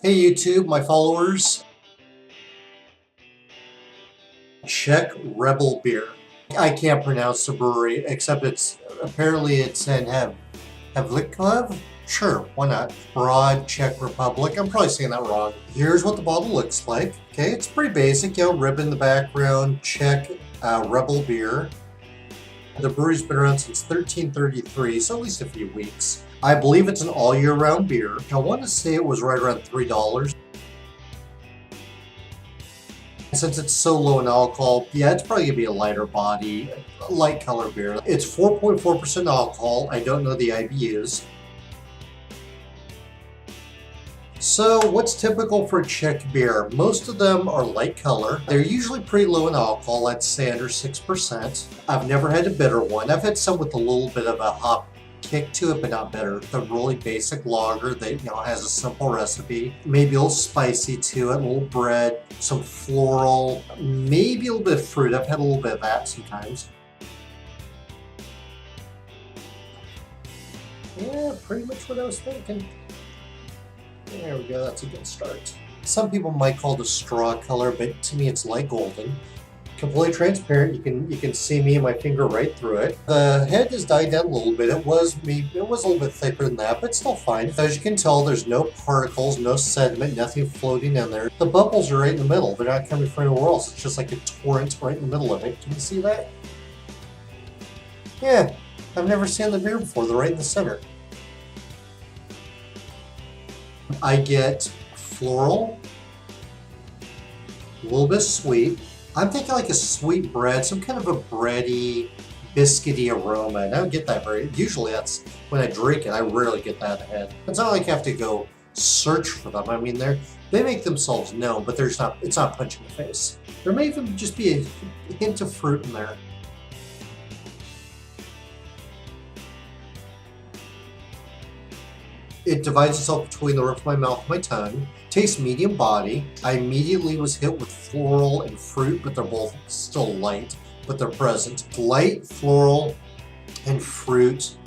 Hey YouTube, my followers. Czech Rebel Beer. I can't pronounce the brewery except it's in Havlíčkov? Sure, why not? Broad, Czech Republic. I'm probably saying that wrong. Here's what the bottle looks like. Okay, it's pretty basic, ribbon in the background, Czech Rebel Beer. The brewery's been around since 1333, so at least a few weeks. I believe it's an all year round beer. I want to say it was right around $3. Since it's so low in alcohol, yeah, it's probably gonna be a lighter body, light color beer. It's 4.4% alcohol. I don't know the IBUs. So what's typical for Czech beer? Most of them are light color. They're usually pretty low in alcohol, I'd say under 6%. I've never had a bitter one. I've had some with a little bit of a hop kick to it, but not bitter. The really basic lager that has a simple recipe, maybe a little spicy to it, a little bread, some floral, maybe a little bit of fruit. I've had a little bit of that sometimes. Yeah, pretty much what I was thinking. There we go, that's a good start. Some people might call it a straw color, but to me it's light golden. Completely transparent. You can see me and my finger right through it. The head has died down a little bit. It was a little bit thicker than that, but still fine. As you can tell, there's no particles, no sediment, nothing floating in there. The bubbles are right in the middle. They're not coming from anywhere else. It's just like a torrent right in the middle of it. Can you see that? Yeah, I've never seen the beer before. They're right in the center. I get floral, a little bit sweet. I'm thinking like a sweet bread, some kind of a bready, biscuity aroma, and I don't get that usually that's when I drink it, I rarely get that ahead. It's not like I have to go search for them. I mean, they make themselves known, but it's not punching the face. There may even just be a hint of fruit in there. It divides itself between the roof of my mouth and my tongue. Tastes medium body. I immediately was hit with floral and fruit, but they're both still light, but they're present. Light, floral, and fruit.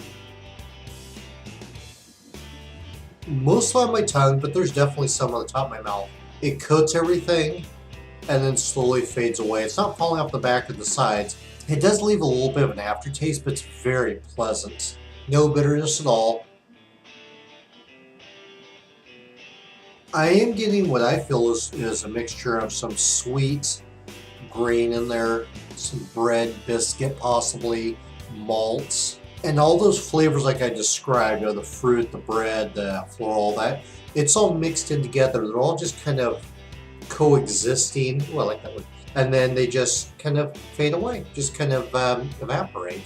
Mostly on my tongue, but there's definitely some on the top of my mouth. It coats everything and then slowly fades away. It's not falling off the back or the sides. It does leave a little bit of an aftertaste, but it's very pleasant. No bitterness at all. I am getting what I feel is a mixture of some sweet grain in there, some bread, biscuit possibly, malts, and all those flavors like I described, the fruit, the bread, the floral, that. It's all mixed in together. They're all just kind of coexisting. Well, I like that one. And then they just kind of fade away, just kind of evaporate.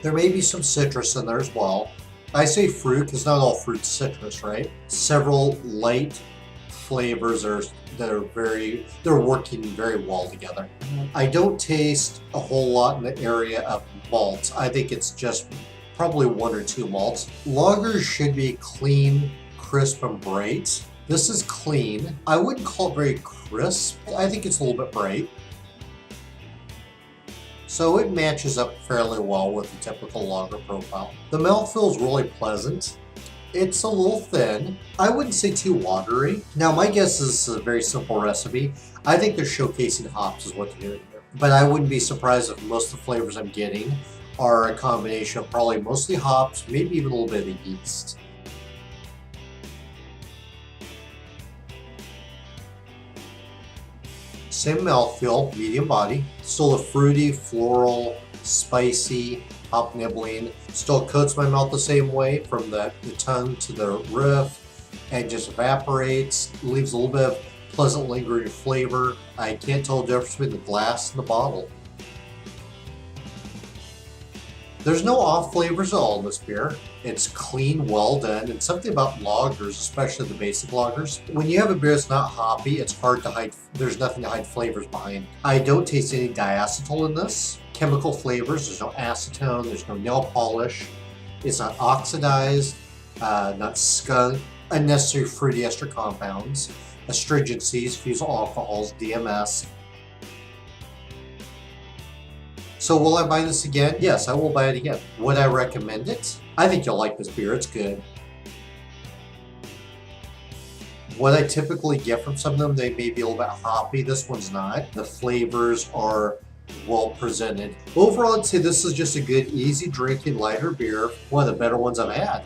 There may be some citrus in there as well. I say fruit because not all fruit's citrus, right? Several light flavors they're working very well together. I don't taste a whole lot in the area of malts. I think it's just probably one or two malts. Lagers should be clean, crisp, and bright. This is clean. I wouldn't call it very crisp. I think it's a little bit bright. So it matches up fairly well with the typical lager profile. The mouthfeel is really pleasant. It's a little thin. I wouldn't say too watery. Now my guess is this is a very simple recipe. I think they're showcasing hops is what they're doing here. But I wouldn't be surprised if most of the flavors I'm getting are a combination of probably mostly hops, maybe even a little bit of yeast. Same mouthfeel, medium body, still a fruity, floral, spicy, hop nibbling. Still coats my mouth the same way from the tongue to the roof and just evaporates, leaves a little bit of pleasant lingering flavor. I can't tell the difference between the glass and the bottle. There's no off flavors at all in this beer. It's clean, well done, and something about lagers, especially the basic lagers. When you have a beer that's not hoppy, it's hard to hide, there's nothing to hide flavors behind. I don't taste any diacetyl in this. Chemical flavors, there's no acetone, there's no nail polish. It's not oxidized, not skunk, unnecessary fruity ester compounds, astringencies, fusel alcohols, DMS. So will I buy this again? Yes, I will buy it again. Would I recommend it? I think you'll like this beer. It's good. What I typically get from some of them, they may be a little bit hoppy. This one's not. The flavors are well presented. Overall, I'd say this is just a good, easy drinking, lighter beer. One of the better ones I've had.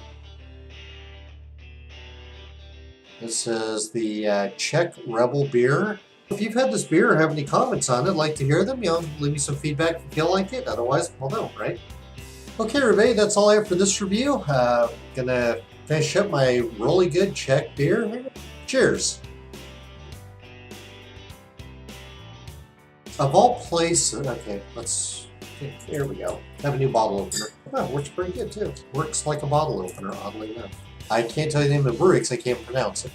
This is the Czech Rebel beer. If you've had this beer or have any comments on it, I'd like to hear them. Leave me some feedback if you feel like it. Otherwise, well, no, right? Okay, everybody, that's all I have for this review. Gonna finish up my really good Czech beer. Cheers. Of all places, okay, here we go. Have a new bottle opener. Oh, works pretty good too. Works like a bottle opener, oddly enough. I can't tell you the name of the brewery because I can't pronounce it.